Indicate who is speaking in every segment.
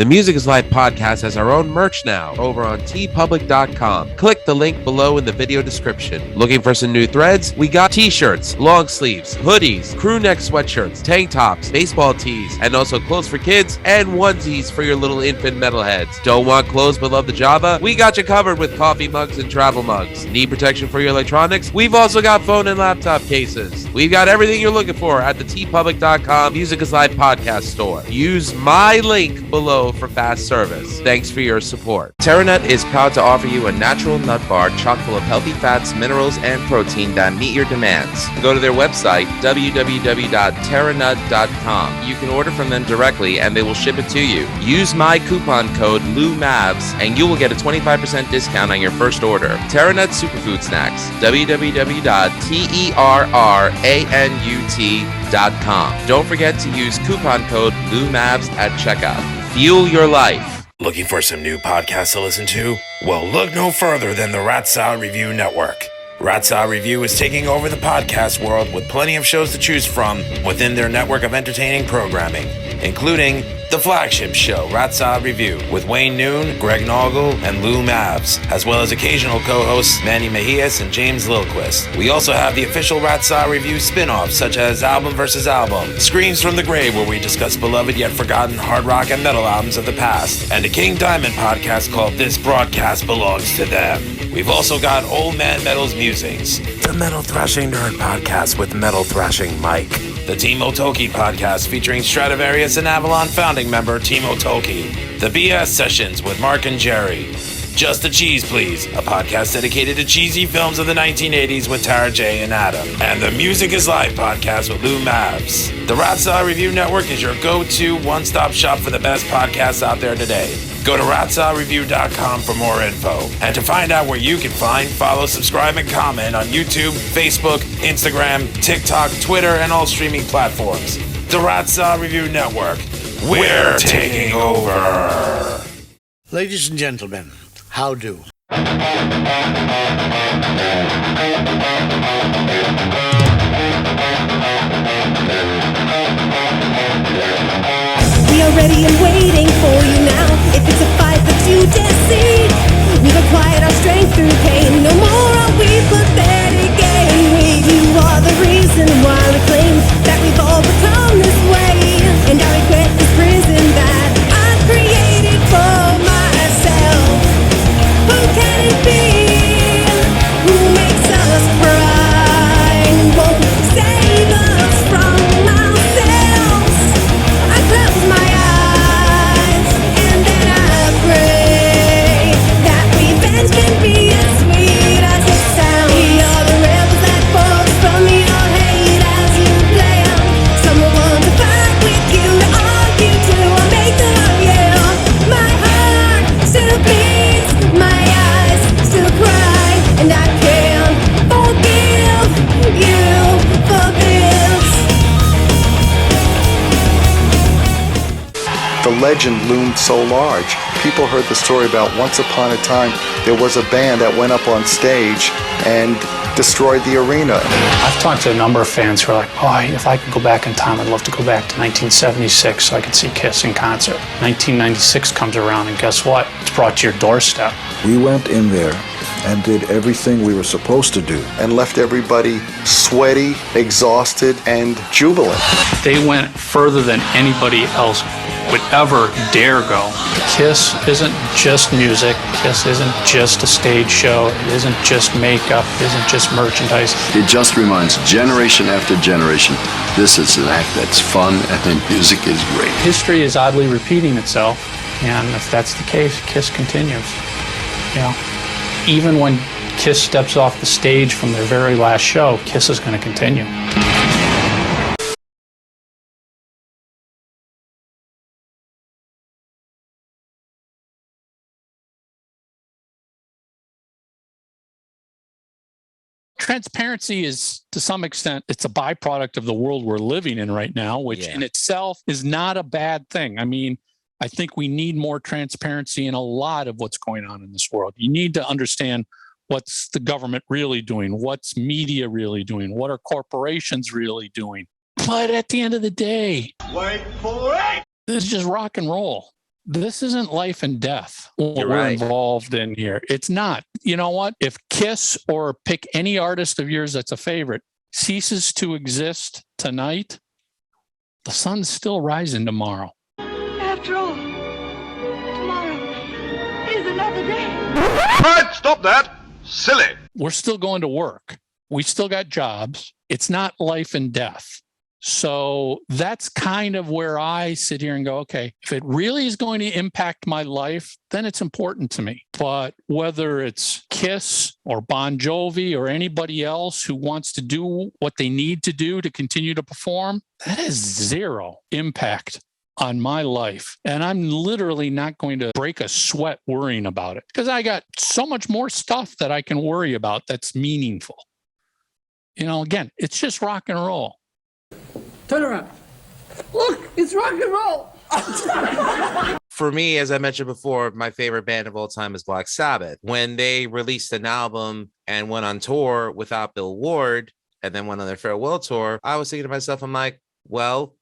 Speaker 1: The Music is Life podcast has our own merch now over on tpublic.com. Click the link below in the video description. Looking for some new threads? We got t-shirts, long sleeves, hoodies, crew neck sweatshirts, tank tops, baseball tees, and also clothes for kids and onesies for your little infant metalheads. Don't want clothes but love the Java? We got you covered with coffee mugs and travel mugs. Need protection for your electronics? We've also got phone and laptop cases. We've got everything you're looking for at the tpublic.com Music is Life podcast store. Use my link below for fast service. Thanks for your support. TerraNut is proud to offer you a natural nut bar chock full of healthy fats, minerals, and protein that meet your demands. Go to their website, www.terranut.com. You can order from them directly and they will ship it to you. Use my coupon code LOUMAVS and you will get a 25% discount on your first order. TerraNut Superfood Snacks, www.terranut.com. Don't forget to use coupon code LOUMAVS at checkout. Fuel your life.
Speaker 2: Looking for some new podcasts to listen to? Well, look no further than the Ratsaw Review Network. Ratsaw Review is taking over the podcast world with plenty of shows to choose from within their network of entertaining programming, including the flagship show, Ratsaw Review, with Wayne Noon, Greg Noggle, and Lou Mavs, as well as occasional co-hosts Manny Mejias and James Lilquist. We also have the official Ratsaw Review spin-offs, such as Album vs. Album, Screams from the Grave, where we discuss beloved yet forgotten hard rock and metal albums of the past, and a King Diamond podcast called This Broadcast Belongs to Them. We've also got Old Man Metal's Musings, the Metal Thrashing Nerd podcast with Metal Thrashing Mike, the Timo Tolkki podcast featuring Stradivarius and Avalon founding member Timo Tolkki, the BS Sessions with Mark and Jerry, Just the Cheese Please, a podcast dedicated to cheesy films of the 1980s with Tara J. and Adam, and the Music is Live podcast with Lou Mavs. The Ratsaw Review Network is your go-to one-stop shop for the best podcasts out there today. Go to ratsawreview.com for more info, and to find out where you can find, follow, subscribe, and comment on YouTube, Facebook, Instagram, TikTok, Twitter, and all streaming platforms. The Ratsaw Review Network. We're taking over.
Speaker 3: Ladies and gentlemen, how do?
Speaker 4: We are ready and waiting for you now. If it's a fight that you deceive, we've acquired our strength through pain. No more are we pathetic game. You are the reason why we claim that we've all become this way. And I regret this prison that I created for myself. Who can it be? Who makes us cry? Won't save us from ourselves. I close my eyes and then I pray that revenge can be as sweet as it sounds. We are the rebels that force from your hate as you play out. Someone wants to fight with you, to argue to, or make them up yell. My heart still beats, my eyes still cry, and I can't forgive you for this.
Speaker 5: The legend loomed so large. People heard the story about once upon a time there was a band that went up on stage and destroyed the arena.
Speaker 6: I've talked to a number of fans who are like, oh, if I could go back in time, I'd love to go back to 1976 so I could see Kiss in concert. 1996 comes around and guess what? It's brought to your doorstep.
Speaker 7: We went in there and did everything we were supposed to do.
Speaker 5: And left everybody sweaty, exhausted, and jubilant.
Speaker 6: They went further than anybody else would ever dare go. Kiss isn't just music. Kiss isn't just a stage show. It isn't just makeup. It isn't just merchandise.
Speaker 8: It just reminds generation after generation, this is an act that's fun and the music is great.
Speaker 6: History is oddly repeating itself, and if that's the case, Kiss continues. You know, even when Kiss steps off the stage from their very last show, Kiss is going to continue. Transparency is, to some extent, it's a byproduct of the world we're living in right now, which in itself is not a bad thing. I mean, I think we need more transparency in a lot of what's going on in this world. You need to understand what's the government really doing, what's media really doing, what are corporations really doing. But at the end of the day, wait for it. This is just rock and roll. This isn't life and death what
Speaker 1: You're
Speaker 6: we're
Speaker 1: right.
Speaker 6: involved in here. It's not. You know what? If Kiss or pick any artist of yours that's a favorite ceases to exist tonight, the sun's still rising tomorrow.
Speaker 9: After all, tomorrow is another day.
Speaker 10: Right, stop that. Silly.
Speaker 6: We're still going to work. We still got jobs. It's not life and death. So that's kind of where I sit here and go, okay, if it really is going to impact my life, then it's important to me. But whether it's Kiss or Bon Jovi or anybody else who wants to do what they need to do to continue to perform, that has zero impact on my life. And I'm literally not going to break a sweat worrying about it because I got so much more stuff that I can worry about that's meaningful. You know, again, it's just rock and roll.
Speaker 9: Turn around. Look, it's rock and roll.
Speaker 1: For me, as I mentioned before, my favorite band of all time is Black Sabbath. When they released an album and went on tour without Bill Ward and then went on their farewell tour, I was thinking to myself, I'm like, well,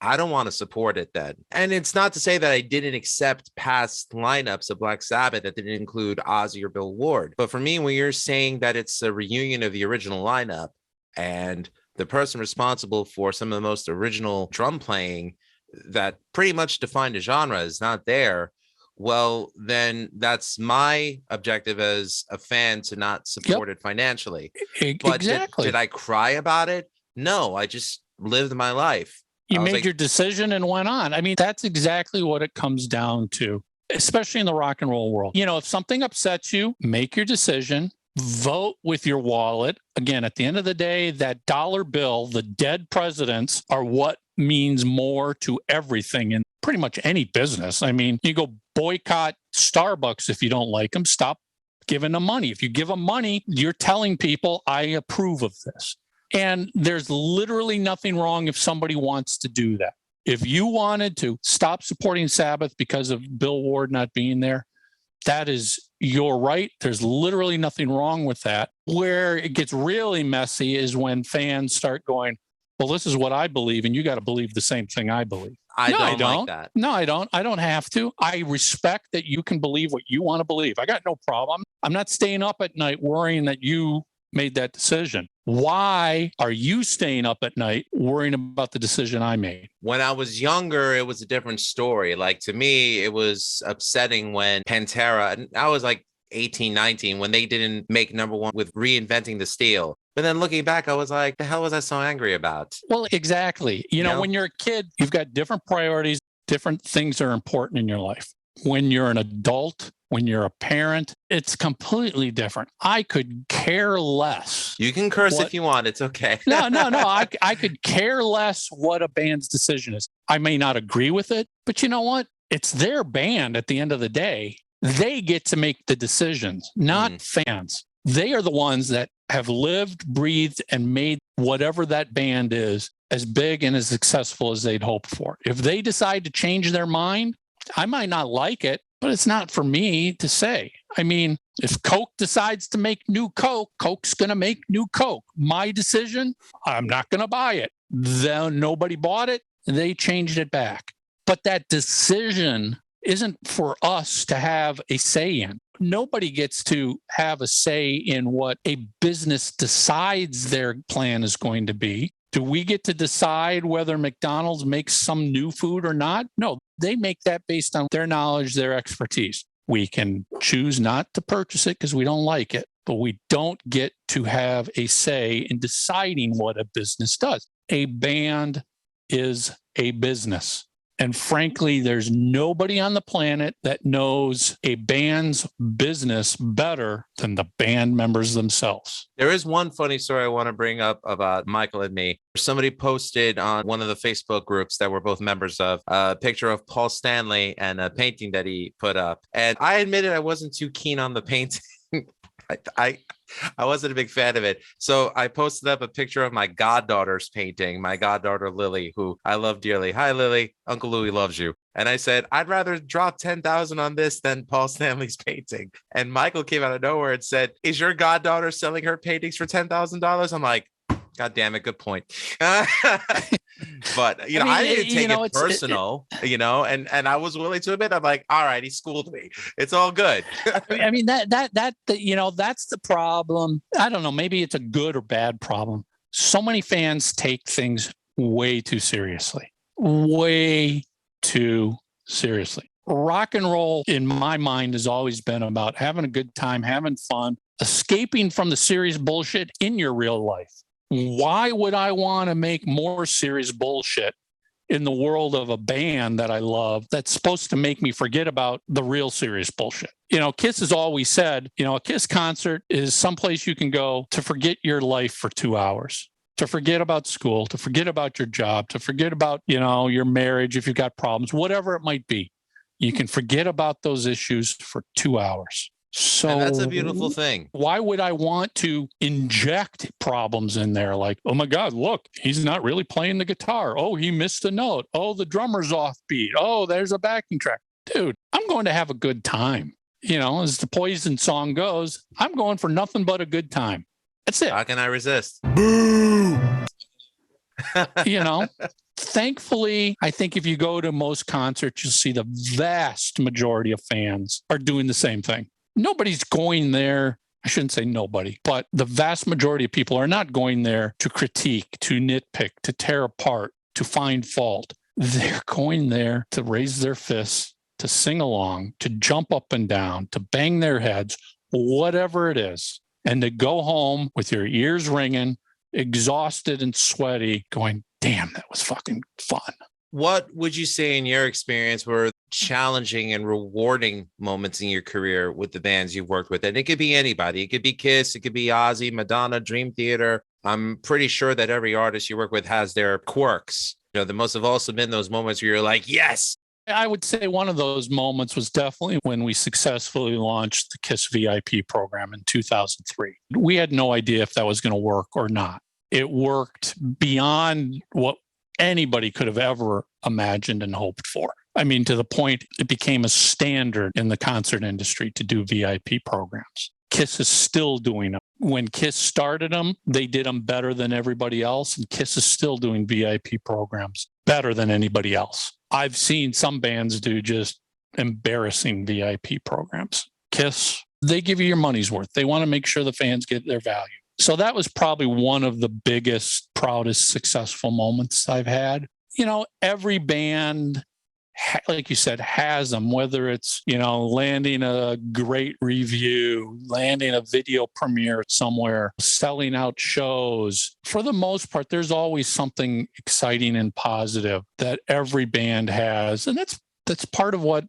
Speaker 1: I don't want to support it then. And it's not to say that I didn't accept past lineups of Black Sabbath that didn't include Ozzy or Bill Ward. But for me, when you're saying that it's a reunion of the original lineup and the person responsible for some of the most original drum playing that pretty much defined a genre is not there, well, then that's my objective as a fan to not support it financially. But
Speaker 6: Exactly.
Speaker 1: Did I cry about it? No, I just lived my life.
Speaker 6: You made your decision and went on. I mean, that's exactly what it comes down to, especially in the rock and roll world. You know, if something upsets you, make your decision, vote with your wallet. Again, at the end of the day, that dollar bill, the dead presidents are what means more to everything in pretty much any business. I mean, you go boycott Starbucks if you don't like them, stop giving them money. If you give them money, you're telling people, I approve of this. And there's literally nothing wrong if somebody wants to do that. If you wanted to stop supporting Sabbath because of Bill Ward not being there, that is your right. There's literally nothing wrong with that. Where it gets really messy is when fans start going, well, this is what I believe, and you got to believe the same thing I believe.
Speaker 1: I don't like that.
Speaker 6: No, I don't. I don't have to. I respect that you can believe what you want to believe. I got no problem. I'm not staying up at night worrying that you made that decision. Why are you staying up at night worrying about the decision I made?
Speaker 1: When I was younger, it was a different story. Like, to me, it was upsetting when Pantera, and I was like 18, 19, when they didn't make number one with Reinventing the Steel. But then looking back, I was like, the hell was I so angry about?
Speaker 6: Well, exactly. You know, when you're a kid, you've got different priorities, different things are important in your life. When you're an adult, when you're a parent, it's completely different. I could care less.
Speaker 1: You can curse if you want. It's okay.
Speaker 6: No. I could care less what a band's decision is. I may not agree with it, but you know what? It's their band at the end of the day. They get to make the decisions, not fans. They are the ones that have lived, breathed, and made whatever that band is as big and as successful as they'd hoped for. If they decide to change their mind, I might not like it, but it's not for me to say. I mean, if Coke decides to make new Coke, Coke's going to make new Coke. My decision, I'm not going to buy it. Then nobody bought it. They changed it back. But that decision isn't for us to have a say in. Nobody gets to have a say in what a business decides their plan is going to be. Do we get to decide whether McDonald's makes some new food or not? No, they make that based on their knowledge, their expertise. We can choose not to purchase it because we don't like it, but we don't get to have a say in deciding what a business does. A band is a business. And frankly, there's nobody on the planet that knows a band's business better than the band members themselves.
Speaker 1: There is one funny story I want to bring up about Michael and me. Somebody posted on one of the Facebook groups that we're both members of a picture of Paul Stanley and a painting that he put up. And I admitted I wasn't too keen on the painting. I wasn't a big fan of it. So I posted up a picture of my goddaughter's painting, my goddaughter Lily, who I love dearly. Hi, Lily. Uncle Louie loves you. And I said, I'd rather drop $10,000 on this than Paul Stanley's painting. And Michael came out of nowhere and said, is your goddaughter selling her paintings for $10,000? I'm like,
Speaker 11: God damn it. Good point. But, I didn't take it personal, and I was willing to admit, I'm like, all right, he schooled me. It's all good.
Speaker 6: I mean, that's the problem. I don't know. Maybe it's a good or bad problem. So many fans take things way too seriously. Rock and roll, in my mind, has always been about having a good time, having fun, escaping from the serious bullshit in your real life. Why would I want to make more serious bullshit in the world of a band that I love that's supposed to make me forget about the real serious bullshit? Kiss has always said, a Kiss concert is someplace you can go to forget your life for 2 hours, to forget about school, to forget about your job, to forget about, your marriage if you've got problems, whatever it might be. You can forget about those issues for 2 hours. So
Speaker 11: and that's a beautiful thing.
Speaker 6: Why would I want to inject problems in there? Like, oh my God, look, he's not really playing the guitar. Oh, he missed a note. Oh, the drummer's offbeat. Oh, there's a backing track. Dude, I'm going to have a good time. As the Poison song goes, I'm going for nothing but a good time. That's it.
Speaker 11: How can I resist?
Speaker 6: Boo! Thankfully, I think if you go to most concerts, you'll see the vast majority of fans are doing the same thing. Nobody's going there. I shouldn't say nobody, but the vast majority of people are not going there to critique, to nitpick, to tear apart, to find fault. They're going there to raise their fists, to sing along, to jump up and down, to bang their heads, whatever it is, and to go home with your ears ringing, exhausted and sweaty, going, damn, that was fucking fun.
Speaker 11: What would you say in your experience were challenging and rewarding moments in your career with the bands you've worked with? And it could be anybody. It could be Kiss. It could be Ozzy, Madonna, Dream Theater. I'm pretty sure that every artist you work with has their quirks. There must have also been those moments where you're like, yes.
Speaker 6: I would say one of those moments was definitely when we successfully launched the KISS VIP program in 2003. We had no idea if that was going to work or not. It worked beyond what anybody could have ever imagined and hoped for. I mean, to the point it became a standard in the concert industry to do VIP programs. KISS is still doing them. When KISS started them, they did them better than everybody else, and KISS is still doing VIP programs better than anybody else. I've seen some bands do just embarrassing VIP programs. KISS, they give you your money's worth. They want to make sure the fans get their value. So that was probably one of the biggest, proudest, successful moments I've had. Every band, like you said, has them, whether it's, landing a great review, landing a video premiere somewhere, selling out shows. For the most part, there's always something exciting and positive that every band has. And that's part of what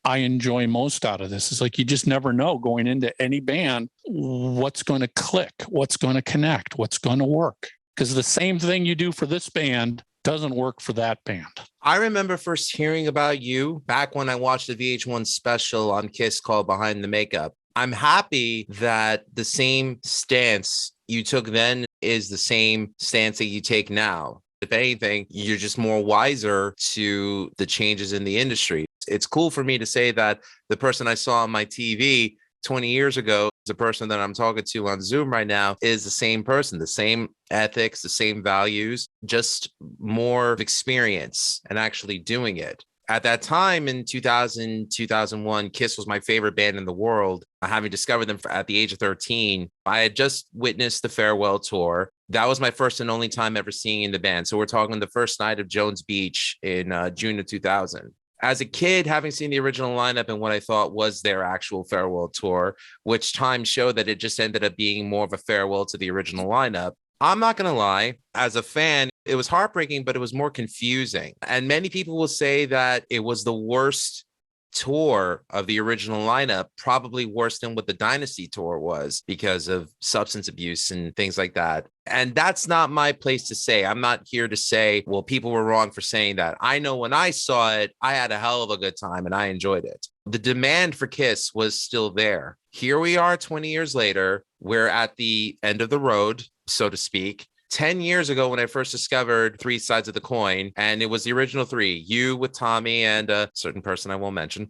Speaker 6: I enjoy most out of this. Is like, you just never know going into any band, what's going to click, what's going to connect, what's going to work. Because the same thing you do for this band doesn't work for that band.
Speaker 11: I remember first hearing about you back when I watched the VH1 special on KISS called Behind the Makeup. I'm happy that the same stance you took then is the same stance that you take now. If anything, you're just more wiser to the changes in the industry. It's cool for me to say that the person I saw on my TV 20 years ago, the person that I'm talking to on Zoom right now, is the same person, the same ethics, the same values, just more experience and actually doing it. At that time in 2000, 2001, KISS was my favorite band in the world. Having discovered them at the age of 13, I had just witnessed the farewell tour. That was my first and only time ever seeing the band. So we're talking the first night of Jones Beach in June of 2000. As a kid, having seen the original lineup and what I thought was their actual farewell tour, which time showed that it just ended up being more of a farewell to the original lineup. I'm not going to lie, as a fan, it was heartbreaking, but it was more confusing. And many people will say that it was the worst tour of the original lineup, probably worse than what the Dynasty tour was because of substance abuse and things like that. And that's not my place to say. I'm not here to say, well, people were wrong for saying that. I know when I saw it, I had a hell of a good time and I enjoyed it. The demand for KISS was still there. Here we are 20 years later. We're at the end of the road, so to speak. 10 years ago, when I first discovered Three Sides of the Coin, and it was the original three, you with Tommy and a certain person I won't mention,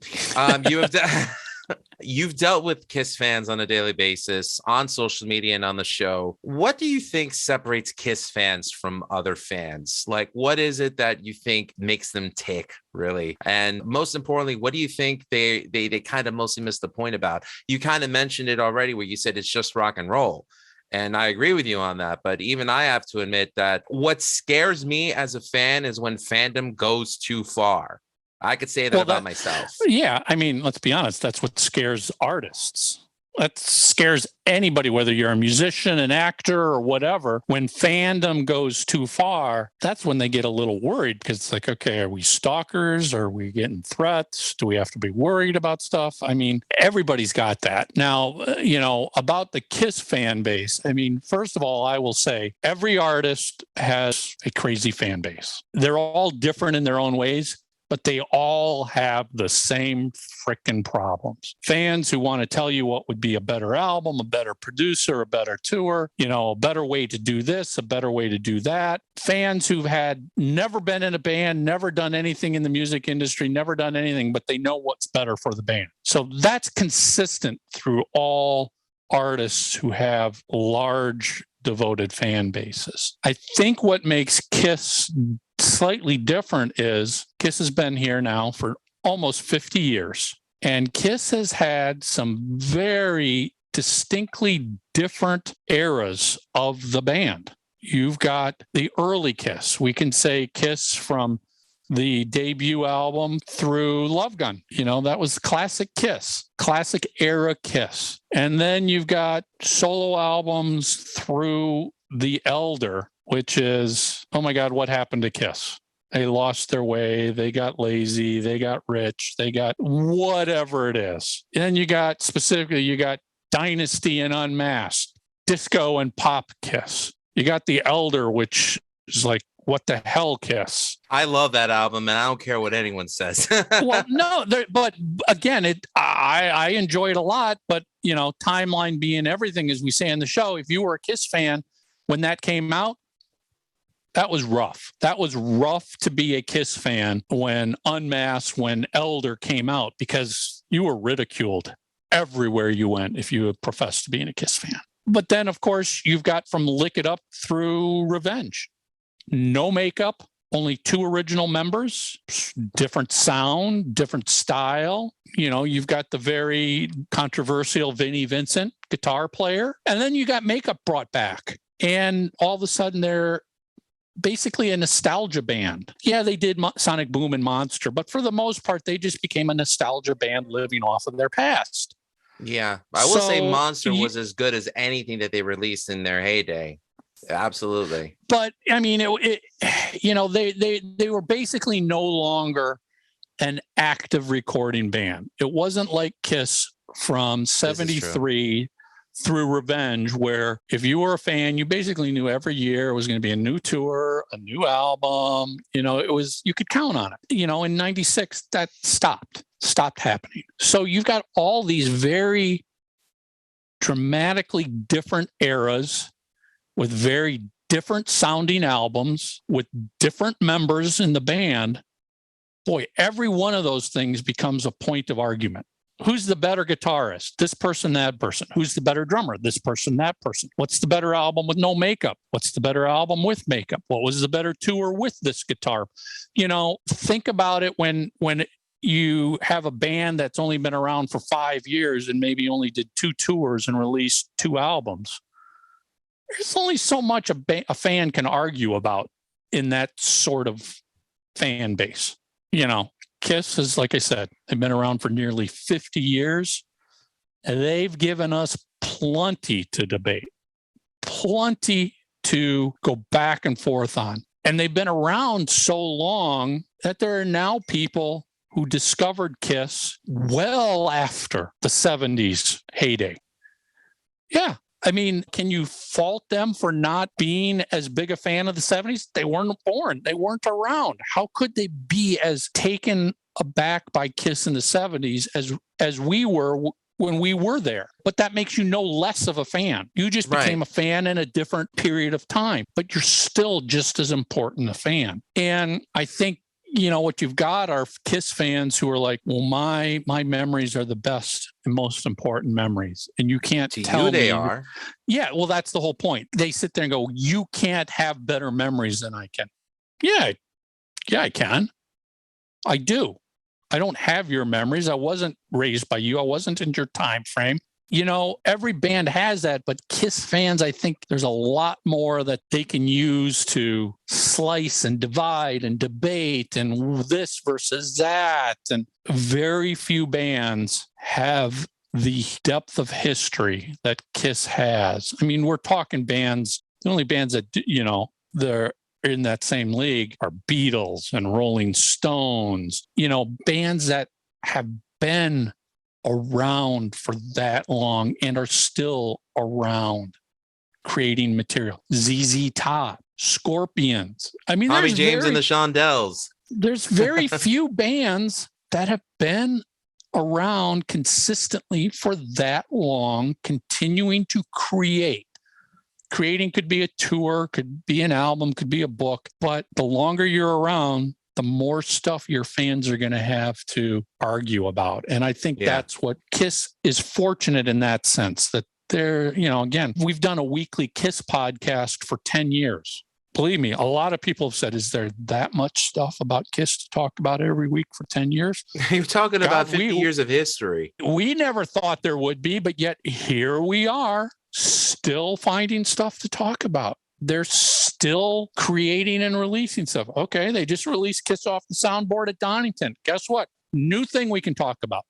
Speaker 11: you have You've dealt with Kiss fans on a daily basis on social media and on the show. What do you think separates Kiss fans from other fans? Like, what is it that you think makes them tick, really? And most importantly, what do you think they kind of mostly missed the point about? You kind of mentioned it already where you said it's just rock and roll. And I agree with you on that. But even I have to admit that what scares me as a fan is when fandom goes too far. I could say that about myself.
Speaker 6: Yeah. I mean, let's be honest. That's what scares artists. That scares anybody, whether you're a musician, an actor, or whatever. When fandom goes too far, that's when they get a little worried because it's like, okay, are we stalkers? Are we getting threats? Do we have to be worried about stuff? I mean, everybody's got that. Now, about the Kiss fan base, I mean, first of all, I will say every artist has a crazy fan base. They're all different in their own ways, but they all have the same frickin' problems. Fans who want to tell you what would be a better album, a better producer, a better tour, a better way to do this, a better way to do that. Fans who've never been in a band, never done anything in the music industry, never done anything, but they know what's better for the band. So that's consistent through all artists who have large devoted fan bases. I think what makes Kiss slightly different is Kiss has been here now for almost 50 years. And Kiss has had some very distinctly different eras of the band. You've got the early Kiss. We can say Kiss from the debut album through Love Gun. That was classic Kiss, classic era Kiss. And then you've got solo albums through The Elder, which is, oh my God, what happened to Kiss? They lost their way. They got lazy. They got rich. They got whatever it is. And then you got Dynasty and Unmasked, disco and pop Kiss. You got The Elder, which is like, what the hell, Kiss?
Speaker 11: I love that album, and I don't care what anyone says.
Speaker 6: Well, no, but again, I enjoy it a lot. But timeline being everything, as we say in the show, if you were a Kiss fan when that came out, that was rough. That was rough to be a Kiss fan when Unmasked, when Elder came out, because you were ridiculed everywhere you went if you professed to being a Kiss fan. But then, of course, you've got from Lick It Up through Revenge. No makeup, only 2 original members, different sound, different style. You've got the very controversial Vinnie Vincent guitar player, and then you got makeup brought back. And all of a sudden they're basically a nostalgia band. Yeah, they did Sonic Boom and Monster, but for the most part, they just became a nostalgia band living off of their past.
Speaker 11: Yeah, I will say Monster was as good as anything that they released in their heyday. Absolutely.
Speaker 6: But I mean, they were basically no longer an active recording band. It wasn't like Kiss from 73 through Revenge, where if you were a fan, you basically knew every year it was going to be a new tour, a new album. You could count on it. In 96, that stopped happening. So you've got all these very dramatically different eras with very different sounding albums, with different members in the band. Boy, every one of those things becomes a point of argument. Who's the better guitarist? This person, that person. Who's the better drummer? This person, that person. What's the better album with no makeup? What's the better album with makeup? What was the better tour with this guitar? Think about it when you have a band that's only been around for 5 years and maybe only did 2 tours and released 2 albums. There's only so much a fan can argue about in that sort of fan base. Kiss is, like I said, they've been around for nearly 50 years. And they've given us plenty to debate, plenty to go back and forth on. And they've been around so long that there are now people who discovered Kiss well after the 70s heyday. Yeah. I mean, can you fault them for not being as big a fan of the 70s? They weren't born. They weren't around. How could they be as taken aback by Kiss in the 70s as we were when we were there? But that makes you no less of a fan. You just became a fan in a different period of time, but you're still just as important a fan. And I think what you've got are Kiss fans who are like, well, my memories are the best and most important memories. And you can't tell me
Speaker 11: they are.
Speaker 6: Yeah, well, that's the whole point. They sit there and go, you can't have better memories than I can. Yeah, I can. I do. I don't have your memories. I wasn't raised by you. I wasn't in your time frame. Every band has that, but Kiss fans, I think there's a lot more that they can use to slice and divide and debate and this versus that. And very few bands have the depth of history that Kiss has. I mean, we're talking bands, the only bands that, they're in that same league are Beatles and Rolling Stones, bands that have been around for that long and are still around creating material. ZZ Top, Scorpions. I mean,
Speaker 11: Tommy James and the Shondells.
Speaker 6: There's very few bands that have been around consistently for that long, continuing to create. Creating could be a tour, could be an album, could be a book, but the longer you're around, the more stuff your fans are going to have to argue about. And I think that's what Kiss is fortunate in that sense, that they're, again, we've done a weekly Kiss podcast for 10 years. Believe me, a lot of people have said, is there that much stuff about Kiss to talk about every week for 10 years?
Speaker 11: You're talking about 50 years of history.
Speaker 6: We never thought there would be, but yet here we are, still finding stuff to talk about. They're still creating and releasing stuff. Okay, they just released Kiss Off the Soundboard at Donington. Guess what? New thing we can talk about.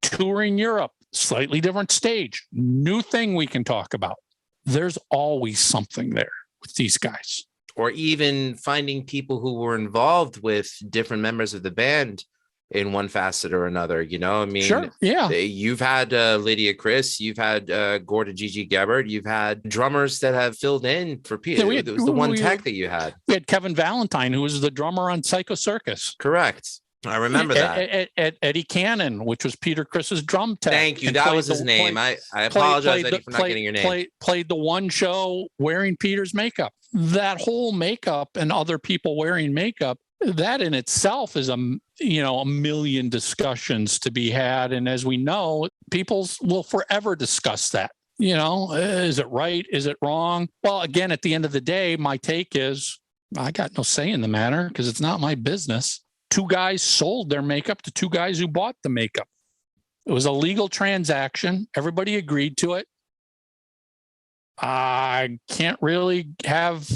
Speaker 6: Touring Europe, slightly different stage. New thing we can talk about. There's always something there with these guys.
Speaker 11: Or even finding people who were involved with different members of the band in one facet or another, I mean,
Speaker 6: sure, yeah.
Speaker 11: You've had Lydia Chris, you've had Gordon Gigi Gebbert, you've had drummers that have filled in for Peter. It was the one tech that you had.
Speaker 6: We had Kevin Valentine, who was the drummer on Psycho Circus.
Speaker 11: Correct. I remember that.
Speaker 6: Eddie Cannon, which was Peter Chris's drum tech.
Speaker 11: Thank you. That was his name. I apologize, Eddie, for not getting your name.
Speaker 6: Played the one show wearing Peter's makeup. That whole makeup and other people wearing makeup, that in itself is a million discussions to be had. And as we know, people will forever discuss that. Is it right? Is it wrong? Well, again, at the end of the day, my take is I got no say in the matter because it's not my business. 2 guys sold their makeup to 2 guys who bought the makeup. It was a legal transaction. Everybody agreed to it. I can't really have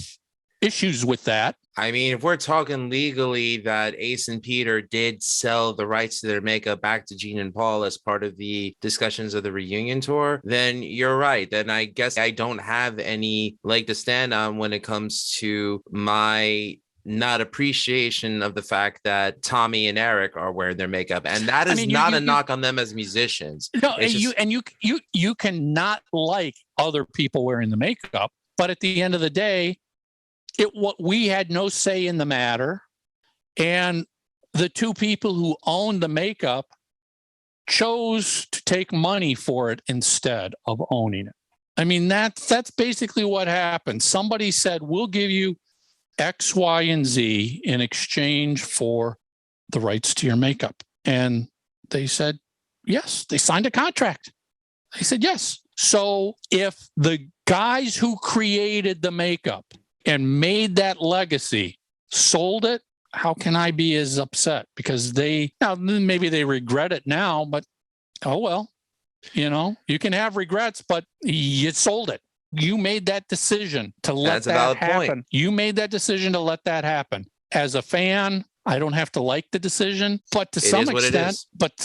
Speaker 6: issues with that.
Speaker 11: I mean, if we're talking legally that Ace and Peter did sell the rights to their makeup back to Gene and Paul as part of the discussions of the reunion tour, then you're right. Then I guess I don't have any leg to stand on when it comes to my not appreciation of the fact that Tommy and Eric are wearing their makeup. And that is not a knock on them as musicians.
Speaker 6: No, you cannot like other people wearing the makeup, but at the end of the day, we had no say in the matter, and the 2 people who owned the makeup chose to take money for it instead of owning it. I mean, that's basically what happened. Somebody said, we'll give you X, Y, and Z in exchange for the rights to your makeup. And they said, yes. They signed a contract. They said, yes. So if the guys who created the makeup and made that legacy sold it, how can I be as upset? Because maybe they regret it now, but oh well, you can have regrets, but you sold it. You made that decision to let that happen. Point. You made that decision to let that happen. As a fan, I don't have to like the decision, but to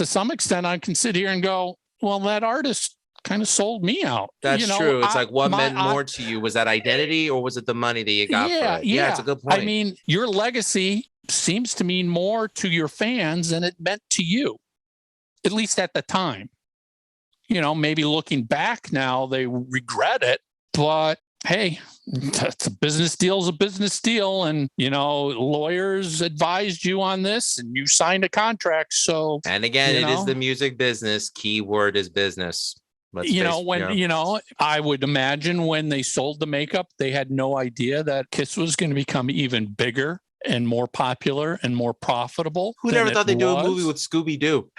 Speaker 6: some extent, I can sit here and go, well, that artist kind of sold me out.
Speaker 11: That's true. It's like what meant more to you? Was that identity or was it the money that you got for it? Yeah, it's a good point.
Speaker 6: I mean, your legacy seems to mean more to your fans than it meant to you, at least at the time. Maybe looking back now, they regret it, but hey, that's a business deal is a business deal. And, lawyers advised you on this and you signed a contract. So,
Speaker 11: and again, it is the music business. Key word is business.
Speaker 6: I would imagine when they sold the makeup, they had no idea that Kiss was going to become even bigger and more popular and more profitable.
Speaker 11: Who never thought they'd do a movie with Scooby-Doo?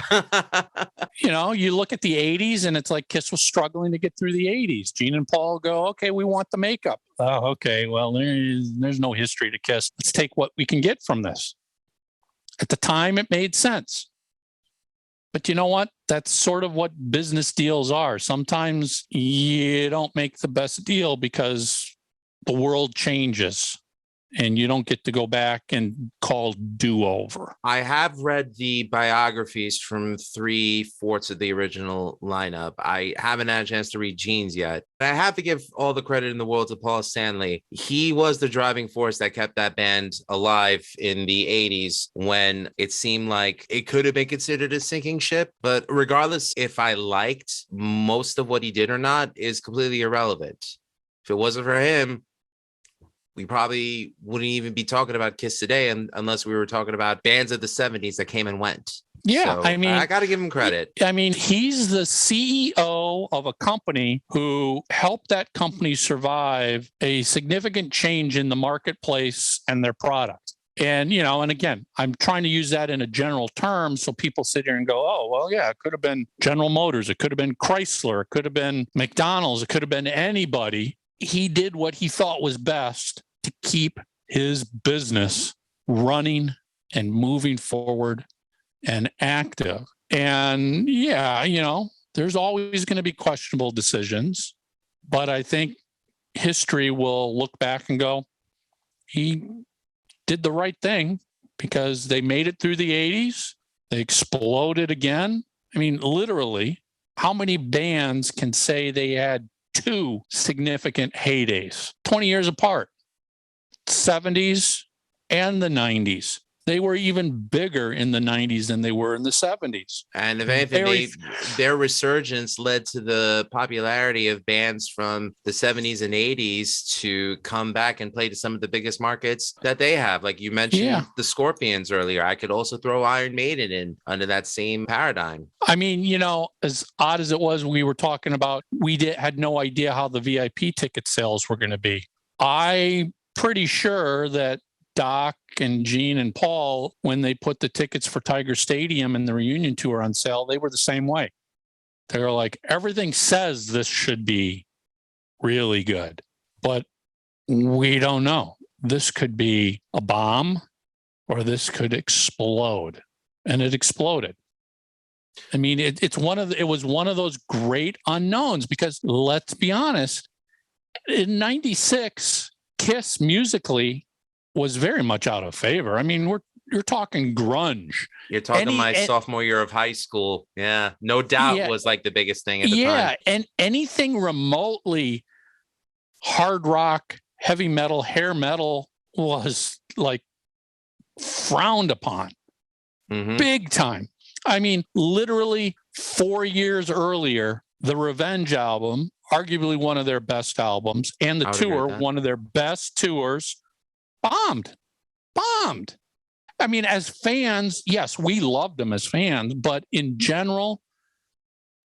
Speaker 6: You look at the 80s and it's like Kiss was struggling to get through the 80s. Gene and Paul go, okay, we want the makeup. Oh, okay, well, there's no history to Kiss. Let's take what we can get from this. At the time, it made sense. But you know what? That's sort of what business deals are. Sometimes you don't make the best deal because the world changes and you don't get to go back and call do-over.
Speaker 11: I have read the biographies from 3/4 of the original lineup. I haven't had a chance to read Gene's yet. I have to give all the credit in the world to Paul Stanley. He was the driving force that kept that band alive in the 80s when it seemed like it could have been considered a sinking ship. But regardless if I liked most of what he did or not is completely irrelevant. If it wasn't for him, we probably wouldn't even be talking about Kiss today unless we were talking about bands of the 70s that came and went.
Speaker 6: Yeah,
Speaker 11: so, I got to give him credit.
Speaker 6: I mean, he's the CEO of a company who helped that company survive a significant change in the marketplace and their product. And, and again, I'm trying to use that in a general term so people sit here and go, oh, well, yeah, it could have been General Motors. It could have been Chrysler. It could have been McDonald's. It could have been anybody. He did what he thought was best to keep his business running and moving forward and active. And there's always going to be questionable decisions, but I think history will look back and go, he did the right thing because they made it through the 80s. They exploded again. I mean, literally, how many bands can say they had two significant heydays, 20 years apart, 70s and the 90s? They were even bigger in the 90s than they were in the 70s.
Speaker 11: And if anything, their resurgence led to the popularity of bands from the 70s and 80s to come back and play to some of the biggest markets that they have. Like you mentioned the Scorpions earlier. I could also throw Iron Maiden in under that same paradigm.
Speaker 6: I mean, as odd as it was, we were talking about, had no idea how the VIP ticket sales were going to be. I'm pretty sure that Doc and Gene and Paul, when they put the tickets for Tiger Stadium and the reunion tour on sale, they were the same way. They were like, everything says this should be really good, but we don't know. This could be a bomb or this could explode. And it exploded. I mean, it was one of those great unknowns because let's be honest, in 96, Kiss musically was very much out of favor. I mean, you're talking grunge.
Speaker 11: You're talking sophomore year of high school. Yeah, No Doubt was like the biggest thing at the time.
Speaker 6: Yeah, and anything remotely hard rock, heavy metal, hair metal was like frowned upon. Big time. I mean, literally 4 years earlier, the Revenge album, arguably one of their best albums, and the tour, one of their best tours, bombed. I mean, as fans, yes, we loved them as fans, but in general,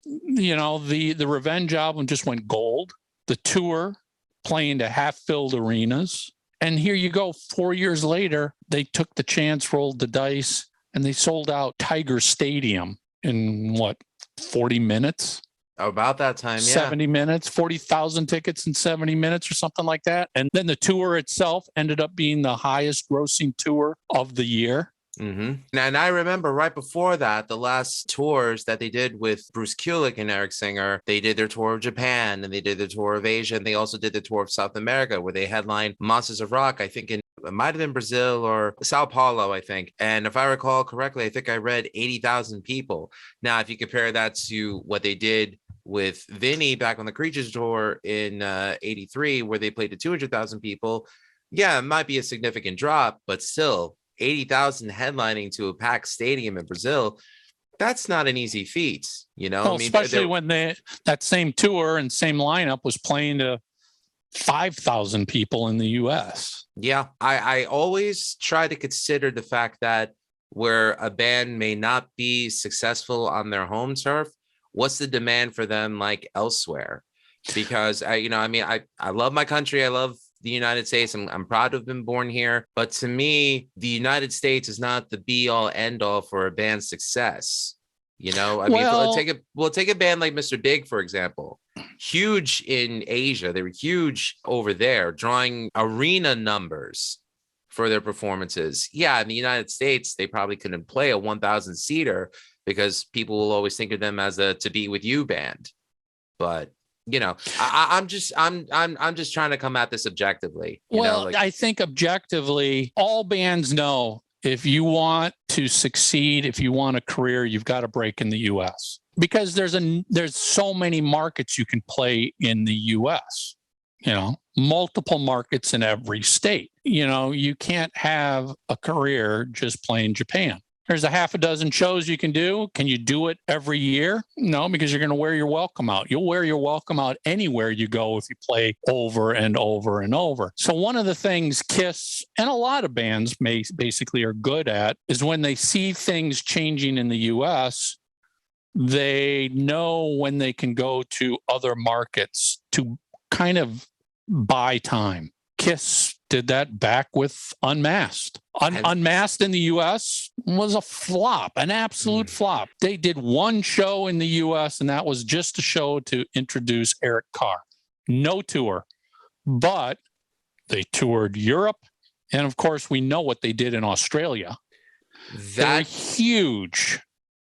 Speaker 6: the Revenge album just went gold. The tour playing to half-filled arenas. And here you go, 4 years later, they took the chance, rolled the dice, and they sold out Tiger Stadium in 40 minutes?
Speaker 11: About that time,
Speaker 6: 70 minutes, 40,000 tickets in 70 minutes or something like that. And then the tour itself ended up being the highest grossing tour of the year.
Speaker 11: And I remember right before that, the last tours that they did with Bruce Kulick and Eric Singer, they did their tour of Japan and they did the tour of Asia. And they also did the tour of South America where they headlined Monsters of Rock, I think it might have been Brazil or Sao Paulo, I think. And if I recall correctly, I think I read 80,000 people. Now, if you compare that to what they did with Vinny back on the Creatures tour in 83, where they played to 200,000 people, yeah, it might be a significant drop, but still 80,000 headlining to a packed stadium in Brazil, that's not an easy feat,
Speaker 6: Well, I mean, especially when that same tour and same lineup was playing to 5,000 people in the US.
Speaker 11: Yeah, I always try to consider the fact that where a band may not be successful on their home turf, what's the demand for them like elsewhere? Because I love my country. I love the United States. I'm proud to have been born here. But to me, the United States is not the be all end all for a band's success. You know, I mean, we'll take a band like Mr. Big, for example. Huge in Asia. They were huge over there, drawing arena numbers for their performances. Yeah, in the United States, they probably couldn't play a 1,000 seater because people will always think of them as a To Be With You band. But you know, I'm just trying to come at this objectively.
Speaker 6: I think objectively, all bands know if you want to succeed, if you want a career, you've got to break in the U.S. because there's so many markets you can play in the U.S. You know, multiple markets in every state. You know, you can't have a career just playing Japan. There's a half a dozen shows you can do. Can you do it every year? No, because you're going to wear your welcome out. You'll wear your welcome out anywhere you go if you play over and over and over. So one of the things KISS and a lot of bands basically are good at is when they see things changing in the U.S., they know when they can go to other markets to kind of buy time. KISS did that back with Unmasked. Unmasked in the U.S. was a flop, an absolute flop. They did one show in the U.S., and that was just a show to introduce Eric Carr. No tour. But they toured Europe, and of course, we know what they did in Australia. They're huge.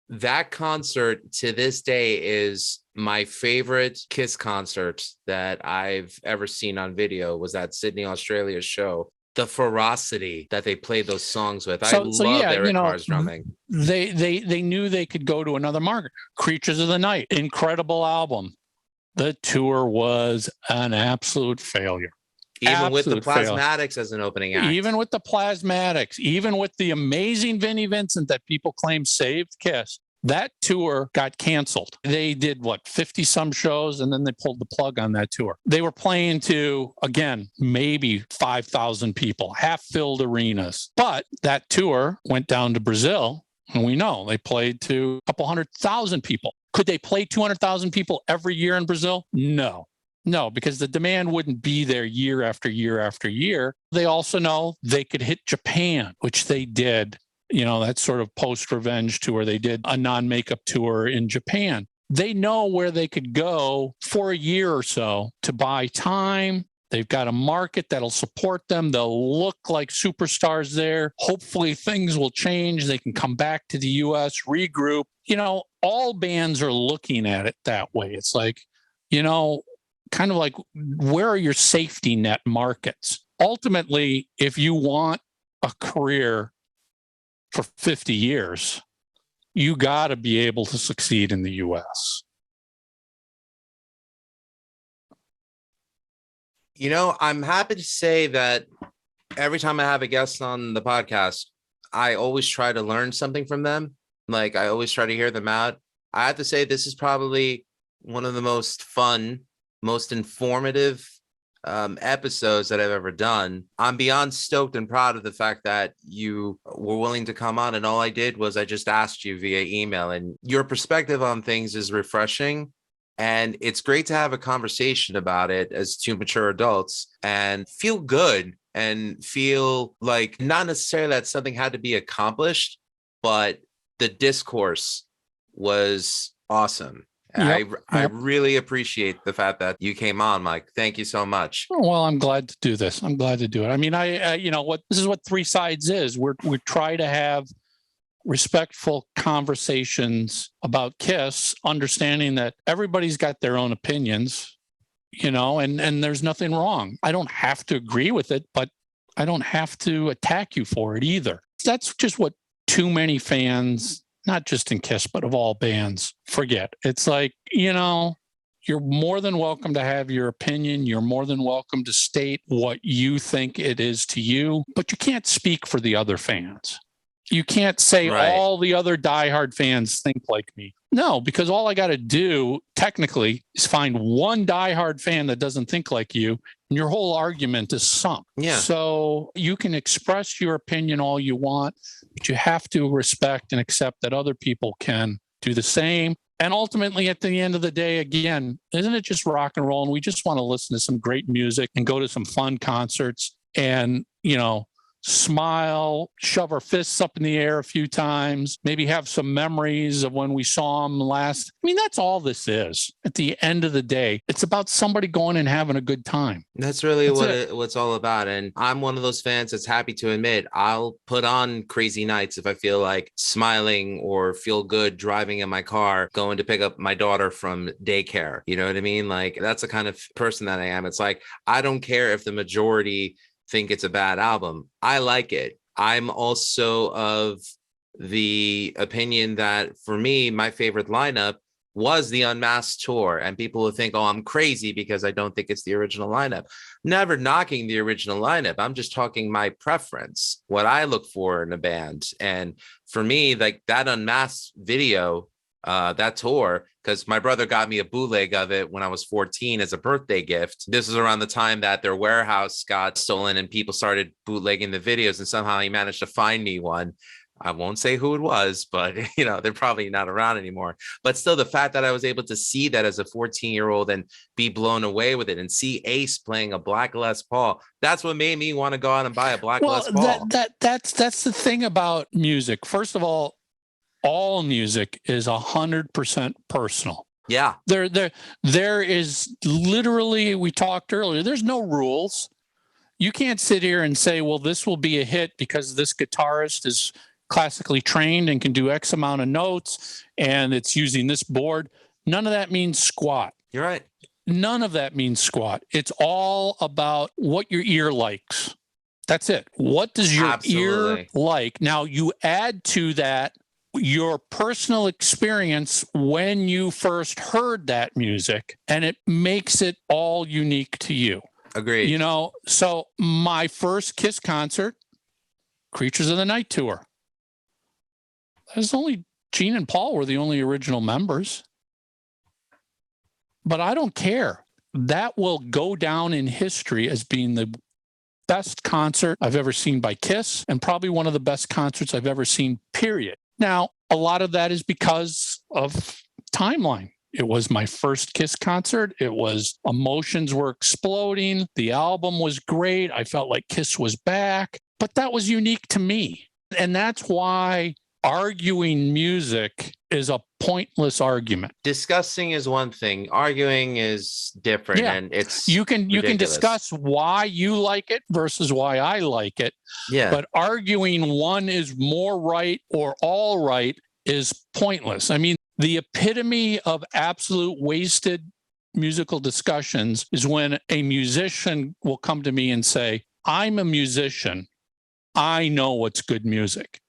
Speaker 11: That concert to this day is my favorite KISS concert that I've ever seen on video. Was that Sydney, Australia show. The ferocity that they played those songs with. I love Eric Carr's drumming.
Speaker 6: They knew they could go to another market. Creatures of the Night, incredible album. The tour was an absolute failure.
Speaker 11: Even with the Plasmatics as an opening act.
Speaker 6: Even with the Plasmatics, even with the amazing Vinnie Vincent that people claim saved KISS, that tour got canceled. They did 50 some shows, and then they pulled the plug on that tour. They were playing to, again, maybe 5,000 people, half-filled arenas. But that tour went down to Brazil, and we know they played to a couple 100,000 people. Could they play 200,000 people every year in Brazil? No, because the demand wouldn't be there year after year after year. They also know they could hit Japan, which they did. You know, that sort of post-revenge tour. They did a non-makeup tour in Japan. They know where they could go for a year or so to buy time. They've got a market that'll support them. They'll look like superstars there. Hopefully things will change. They can come back to the U.S., regroup. You know, all bands are looking at it that way. It's like, you know, kind of like, where are your safety net markets? Ultimately, if you want a career for 50 years, you got to be able to succeed in the U.S.
Speaker 11: You know, I'm happy to say that every time I have a guest on the podcast, I always try to learn something from them. Like, I always try to hear them out. I have to say, this is probably one of the most fun, most informative episodes that I've ever done. I'm beyond stoked and proud of the fact that you were willing to come on, and all I did was I just asked you via email, and your perspective on things is refreshing, and it's great to have a conversation about it as two mature adults and feel good and feel like not necessarily that something had to be accomplished, but the discourse was awesome. Yep. I really appreciate the fact that you came on, Mike. Thank you so much.
Speaker 6: Well, I'm glad to do this. I'm glad to do it. I mean, this is what Three Sides is. We try to have respectful conversations about KISS, understanding that everybody's got their own opinions, you know, and there's nothing wrong. I don't have to agree with it, but I don't have to attack you for it either. That's just what too many fans, not just in KISS, but of all bands, forget. It's like, you know, you're more than welcome to have your opinion. You're more than welcome to state what you think it is to you, but you can't speak for the other fans. You can't say all the other diehard fans think like me. No, because all I got to do technically is find one diehard fan that doesn't think like you, and your whole argument is sunk.
Speaker 11: Yeah.
Speaker 6: So you can express your opinion all you want, but you have to respect and accept that other people can do the same. And ultimately, at the end of the day, again, isn't it just rock and roll? And we just want to listen to some great music and go to some fun concerts and, smile, shove our fists up in the air a few times, maybe have some memories of when we saw them last. I mean, that's all this is. At the end of the day, it's about somebody going and having a good time.
Speaker 11: That's really what it's all about. And I'm one of those fans that's happy to admit I'll put on crazy nights if I feel like smiling or feel good driving in my car, going to pick up my daughter from daycare. You know what I mean? Like, that's the kind of person that I am. It's like, I don't care if the majority think it's a bad album. I like it. I'm also of the opinion that for me, my favorite lineup was the Unmasked tour, and people will think, oh, I'm crazy because I don't think it's the original lineup. Never knocking the original lineup. I'm just talking my preference, what I look for in a band. And for me, like that Unmasked video, that tour, because my brother got me a bootleg of it when I was 14 as a birthday gift. This was around the time that their warehouse got stolen and people started bootlegging the videos, and somehow he managed to find me one. I won't say who it was, but they're probably not around anymore. But still, the fact that I was able to see that as a 14-year-old and be blown away with it, and see Ace playing a black Les Paul, that's what made me want to go out and buy a black Les Paul.
Speaker 6: That's the thing about music. First of all music is 100% personal.
Speaker 11: Yeah.
Speaker 6: There is literally, we talked earlier, there's no rules. You can't sit here and say, well, this will be a hit because this guitarist is classically trained and can do X amount of notes and it's using this board. None of that means squat.
Speaker 11: You're right.
Speaker 6: None of that means squat. It's all about what your ear likes. That's it. What does your ear like? Now, you add to that your personal experience when you first heard that music, and it makes it all unique to you.
Speaker 11: Agreed.
Speaker 6: So my first Kiss concert, Creatures of the Night tour, there's only Gene and Paul were the only original members. But I don't care. That will go down in history as being the best concert I've ever seen by Kiss, and probably one of the best concerts I've ever seen, period. Now, a lot of that is because of timeline. It was my first Kiss concert. It was, emotions were exploding. The album was great. I felt like Kiss was back, but that was unique to me. And that's why arguing music is a pointless argument.
Speaker 11: Discussing is one thing. Arguing is different.
Speaker 6: Yeah.
Speaker 11: And it's
Speaker 6: you can
Speaker 11: ridiculous.
Speaker 6: discuss why you like it versus why I like it.
Speaker 11: Yeah.
Speaker 6: But arguing one is more right or all right is pointless. I mean, the epitome of absolute wasted musical discussions is when a musician will come to me and say, I'm a musician. I know what's good music.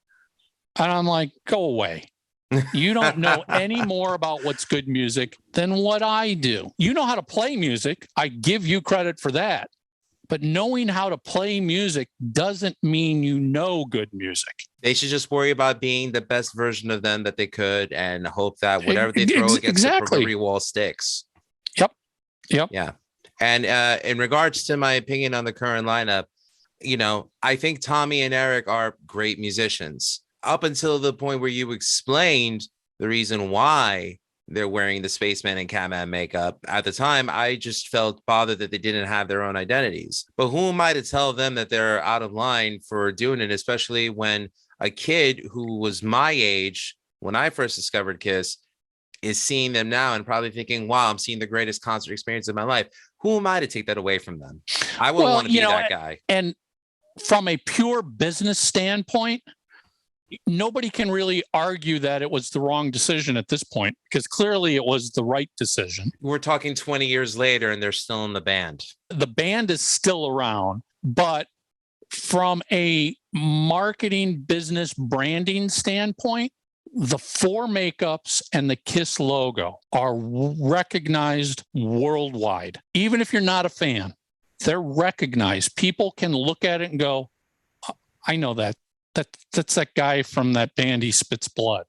Speaker 6: And I'm like, go away. You don't know any more about what's good music than what I do. You know how to play music. I give you credit for that. But knowing how to play music doesn't mean you know good music.
Speaker 11: They should just worry about being the best version of them that they could and hope that whatever they throw against the proverbial wall sticks.
Speaker 6: Yep.
Speaker 11: Yeah. And in regards to my opinion on the current lineup, I think Tommy and Eric are great musicians. Up until the point where you explained the reason why they're wearing the Spaceman and Catman makeup. At the time, I just felt bothered that they didn't have their own identities. But who am I to tell them that they're out of line for doing it, especially when a kid who was my age when I first discovered Kiss is seeing them now and probably thinking, wow, I'm seeing the greatest concert experience of my life. Who am I to take that away from them? I wouldn't want to be that guy.
Speaker 6: And from a pure business standpoint, nobody can really argue that it was the wrong decision at this point, because clearly it was the right decision.
Speaker 11: We're talking 20 years later and they're still in the band.
Speaker 6: The band is still around, but from a marketing, business, branding standpoint, the four makeups and the Kiss logo are recognized worldwide. Even if you're not a fan, they're recognized. People can look at it and go, I know that. That's that guy from that band, He Spits Blood.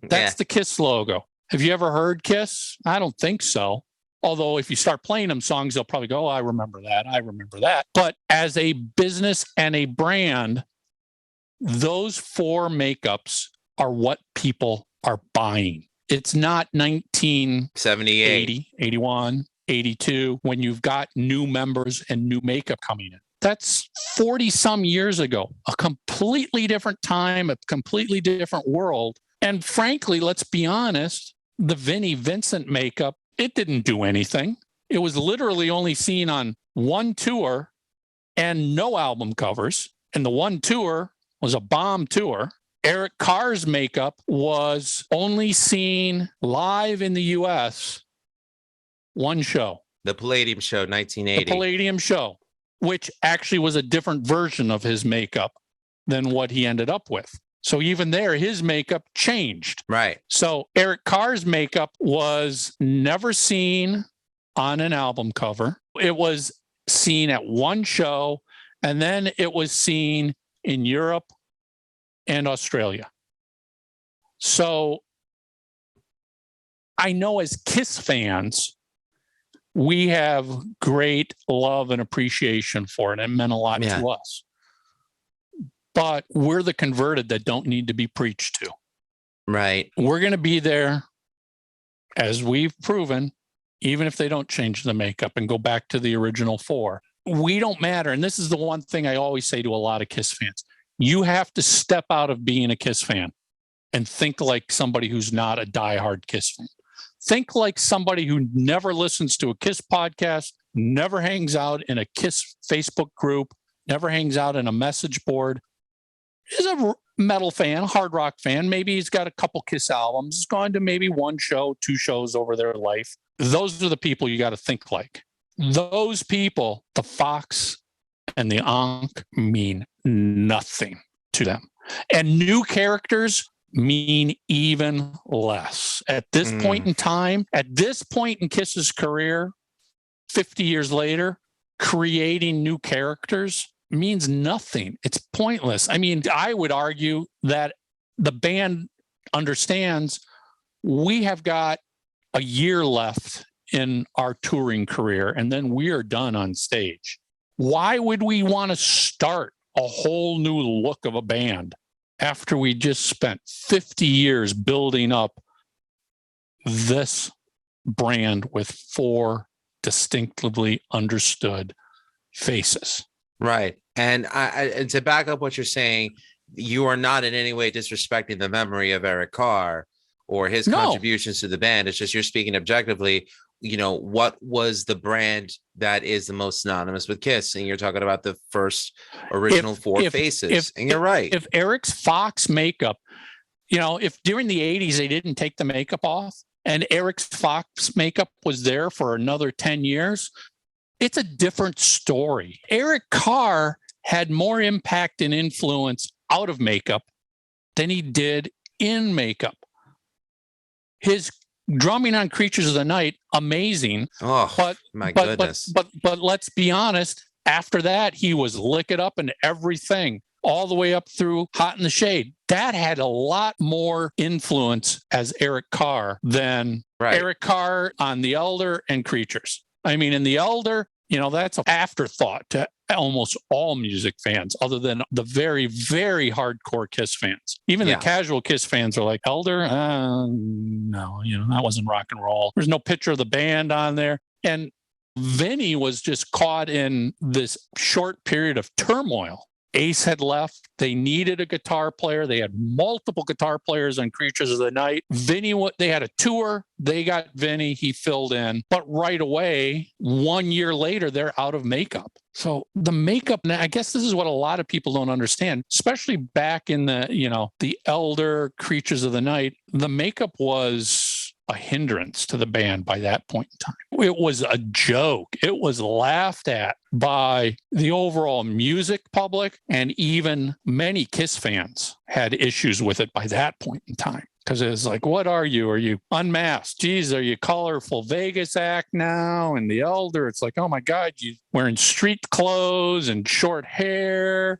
Speaker 6: That's the Kiss logo. Have you ever heard Kiss? I don't think so. Although if you start playing them songs, they'll probably go, oh, I remember that. I remember that. But as a business and a brand, those four makeups are what people are buying. It's not
Speaker 11: 78,
Speaker 6: 80, 81, 82, when you've got new members and new makeup coming in. That's 40 some years ago, a completely different time, a completely different world. And frankly, let's be honest, the Vinnie Vincent makeup, it didn't do anything. It was literally only seen on one tour and no album covers. And the one tour was a bomb tour. Eric Carr's makeup was only seen live in the US one show.
Speaker 11: The Palladium Show, 1980.
Speaker 6: The Palladium Show, which actually was a different version of his makeup than what he ended up with. So even there, his makeup changed.
Speaker 11: Right.
Speaker 6: So Eric Carr's makeup was never seen on an album cover. It was seen at one show, and then it was seen in Europe and Australia. So I know as Kiss fans, we have great love and appreciation for it. It meant a lot to us. But we're the converted that don't need to be preached to.
Speaker 11: Right.
Speaker 6: We're going to be there, as we've proven, even if they don't change the makeup and go back to the original four. We don't matter. And this is the one thing I always say to a lot of Kiss fans. You have to step out of being a Kiss fan and think like somebody who's not a diehard Kiss fan. Think like somebody who never listens to a Kiss podcast, never hangs out in a Kiss Facebook group, never hangs out in a message board. Is a metal fan, hard rock fan. Maybe he's got a couple Kiss albums. He's gone to maybe one show, two shows over their life. Those are the people you got to think like. Those people, the Fox and the Ankh, mean nothing to them. And new characters mean even less. At this point in time, at this point in Kiss's career, 50 years later, creating new characters means nothing. It's pointless. I mean, I would argue that the band understands we have got a year left in our touring career, and then we are done on stage. Why would we want to start a whole new look of a band after we just spent 50 years building up this brand with four distinctively understood faces?
Speaker 11: Right. And and to back up what you're saying, you are not in any way disrespecting the memory of Eric Carr or his contributions to the band. It's just you're speaking objectively. You know, what was the brand that is the most synonymous with Kiss? And you're talking about the first original four faces. And you're right.
Speaker 6: If Eric's Fox makeup, you know, if during the 80s they didn't take the makeup off and Eric's Fox makeup was there for another 10 years, it's a different story. Eric Carr had more impact and influence out of makeup than he did in makeup. His drumming on Creatures of the Night, amazing.
Speaker 11: Oh, but my goodness.
Speaker 6: But let's be honest, after that, he was Lick It Up and everything, all the way up through Hot in the Shade. That had a lot more influence as Eric Carr than Eric Carr on The Elder and Creatures. I mean, in The Elder, you know, that's an afterthought to almost all music fans, other than the very, very hardcore Kiss fans. Even the casual Kiss fans are like, Elder? No, you know, that wasn't rock and roll. There's no picture of the band on there. And Vinnie was just caught in this short period of turmoil. Ace had left. They needed a guitar player. They had multiple guitar players on Creatures of the Night. Vinnie, they had a tour. They got Vinnie. He filled in. But right away, 1 year later, they're out of makeup. So the makeup, I guess this is what a lot of people don't understand, especially back in the, you know, the Elder, Creatures of the Night, the makeup was a hindrance to the band by that point in time. It was a joke. It was laughed at by the overall music public, and even many Kiss fans had issues with it by that point in time. Because it was like, what are you? Are you unmasked? Geez, are you colorful Vegas act now? And the Elder, it's like, oh my God, you wearing street clothes and short hair.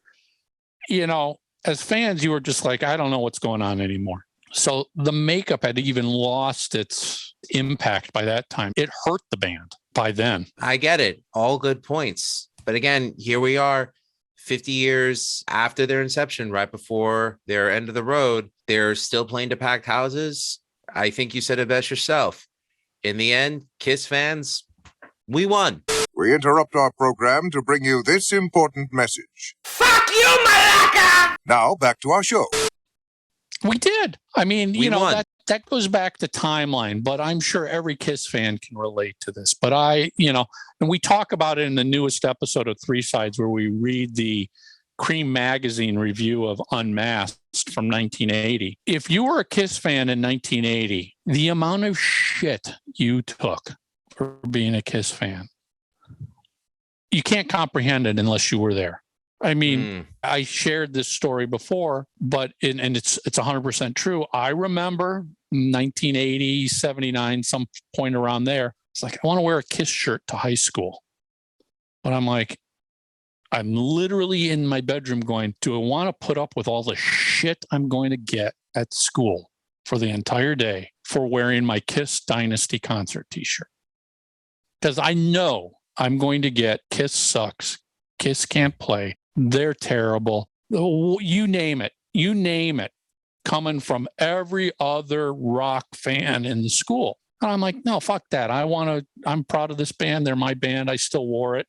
Speaker 6: You know, as fans, you were just like, I don't know what's going on anymore. So the makeup had even lost its impact by that time. It hurt the band by then.
Speaker 11: I get it. All good points. But again, here we are 50 years after their inception, right before their end of the road. They're still playing to packed houses. I think you said it best yourself. In the end, Kiss fans, we won.
Speaker 10: We interrupt our program to bring you this important message.
Speaker 2: Fuck you, Malaka!
Speaker 10: Now, back to our show.
Speaker 6: We did. I mean,
Speaker 11: We won.
Speaker 6: that goes back to timeline, but I'm sure every Kiss fan can relate to this. But and we talk about it in the newest episode of Three Sides where we read the Cream magazine review of Unmasked from 1980. If you were a Kiss fan in 1980, the amount of shit you took for being a Kiss fan, you can't comprehend it unless you were there. I mean, I shared this story before, but and it's 100% true. I remember 1980, 79, some point around there. It's like, I want to wear a Kiss shirt to high school. But I'm literally in my bedroom going, do I want to put up with all the shit I'm going to get at school for the entire day for wearing my Kiss Dynasty concert t-shirt? Because I know I'm going to get Kiss sucks, Kiss can't play, they're terrible. You name it, coming from every other rock fan in the school. And I'm like, no, fuck that. I'm proud of this band. They're my band. I still wore it.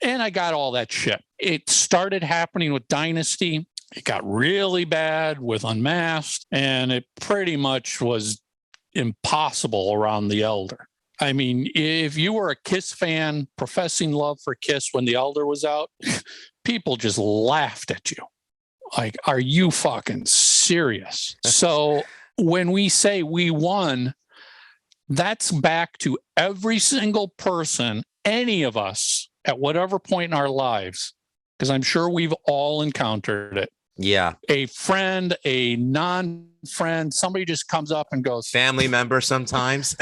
Speaker 6: And I got all that shit. It started happening with Dynasty. It got really bad with Unmasked. And it pretty much was impossible around the Elder. I mean, if you were a Kiss fan professing love for Kiss when the Elder was out, people just laughed at you. Like, are you fucking serious? So when we say we won, that's back to every single person, any of us, at whatever point in our lives, because I'm sure we've all encountered it.
Speaker 11: Yeah.
Speaker 6: A friend, a non-friend, somebody just comes up and goes,
Speaker 11: family member sometimes.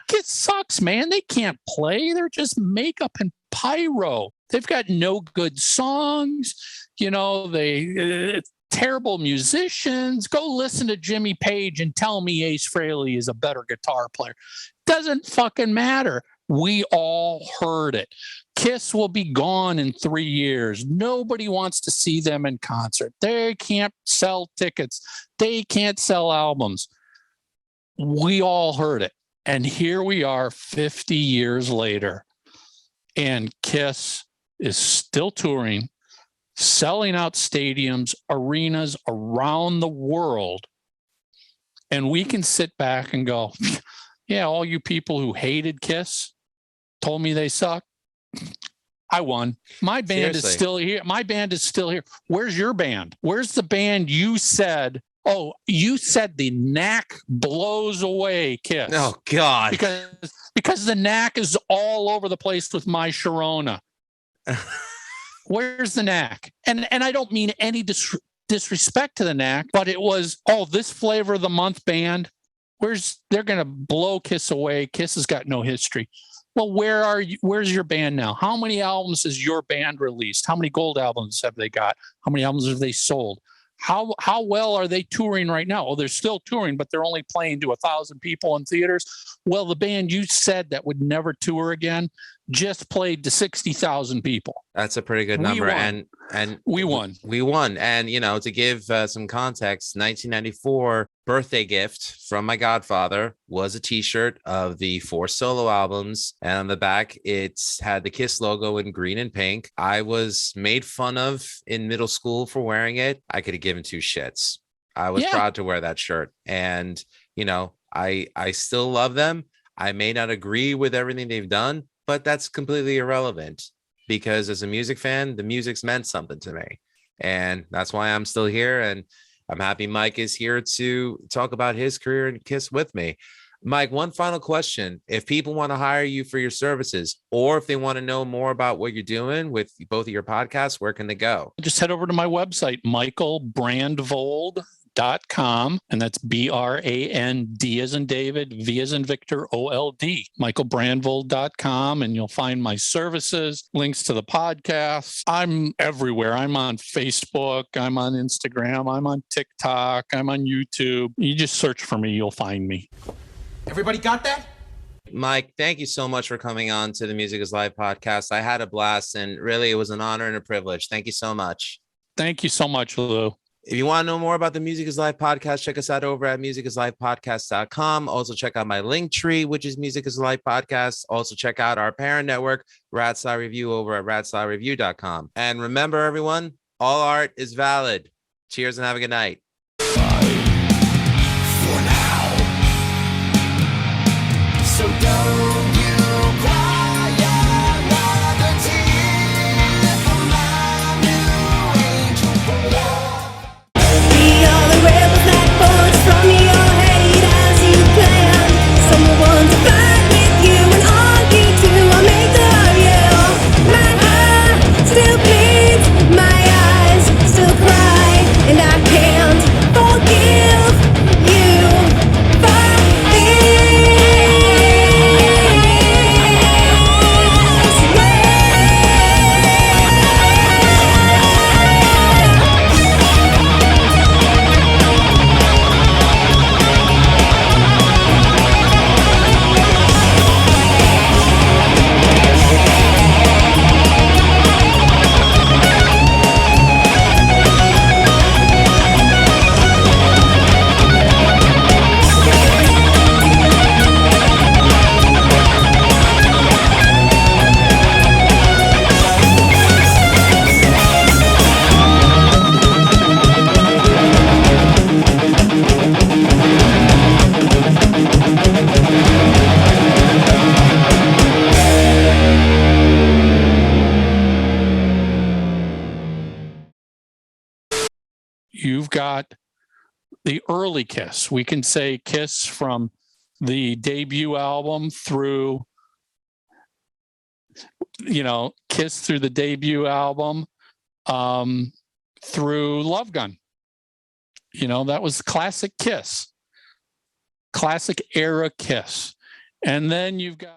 Speaker 6: Kiss sucks, man. They can't play. They're just makeup and pyro. They've got no good songs. They terrible musicians. Go listen to Jimmy Page and tell me Ace Frehley is a better guitar player. Doesn't fucking matter. We all heard it. Kiss will be gone in 3 years. Nobody wants to see them in concert. They can't sell tickets. They can't sell albums. We all heard it. And here we are 50 years later. And Kiss is still touring, selling out stadiums, arenas around the world. And we can sit back and go, yeah, all you people who hated Kiss told me they suck. I won. My band is still here. My band is still here. Where's your band? Where's the band you said, you said the knack blows away Kiss?
Speaker 11: Oh, God.
Speaker 6: Because the knack is all over the place with My Sharona. Where's the knack? And I don't mean any disrespect to the knack, but it was, this flavor of the month band, they're going to blow Kiss away. Kiss has got no history. Well, where's your band now? How many albums has your band released? How many gold albums have they got? How many albums have they sold? How well are they touring right now? They're still touring, but they're only playing to 1,000 people in theaters. Well, the band you said that would never tour again just played to 60,000 people.
Speaker 11: That's a pretty good number. And
Speaker 6: we won.
Speaker 11: We won. And, to give some context, 1994 birthday gift from my godfather was a t-shirt of the 4 solo albums. And on the back, it had the Kiss logo in green and pink. I was made fun of in middle school for wearing it. I could have given 2 shits. I was proud to wear that shirt. And, I still love them. I may not agree with everything they've done, but that's completely irrelevant because as a music fan, the music's meant something to me. And that's why I'm still here. And I'm happy Mike is here to talk about his career and Kiss with me. Mike, one final question. If people want to hire you for your services, or if they want to know more about what you're doing with both of your podcasts, where can they go?
Speaker 6: Just head over to my website, michaelbrandvold.com, and that's BRAND as in David, V as in Victor, OLD, michaelbrandvold.com, and you'll find my services, links to the podcast. I'm everywhere. I'm on Facebook, I'm on Instagram, I'm on TikTok, I'm on YouTube. You just search for me, you'll find me.
Speaker 12: Everybody got that?
Speaker 11: Mike, thank you so much for coming on to the Music is Live podcast. I had a blast, and really it was an honor and a privilege. Thank you so much.
Speaker 6: Thank you so much, Lou.
Speaker 11: If you want to know more about the Music is Life podcast, check us out over at musicisLifepodcast.com. Also check out my link tree, which is Music is Life Podcast. Also check out our parent network, Ratstar Review, over at ratstarreview.com. And remember, everyone, all art is valid. Cheers and have a good night.
Speaker 2: For now. So don't you cry another tear for my new angel boy.
Speaker 4: We are the rebels that forge from your hate as you plan. Someone to fight with you and argue to or make of you. My heart still bleeds, my eyes still cry, and I can't forgive you for
Speaker 6: You've got the early Kiss. We can say Kiss from the debut album through, Kiss through the debut album, through Love Gun. That was classic Kiss, classic era Kiss. And then you've got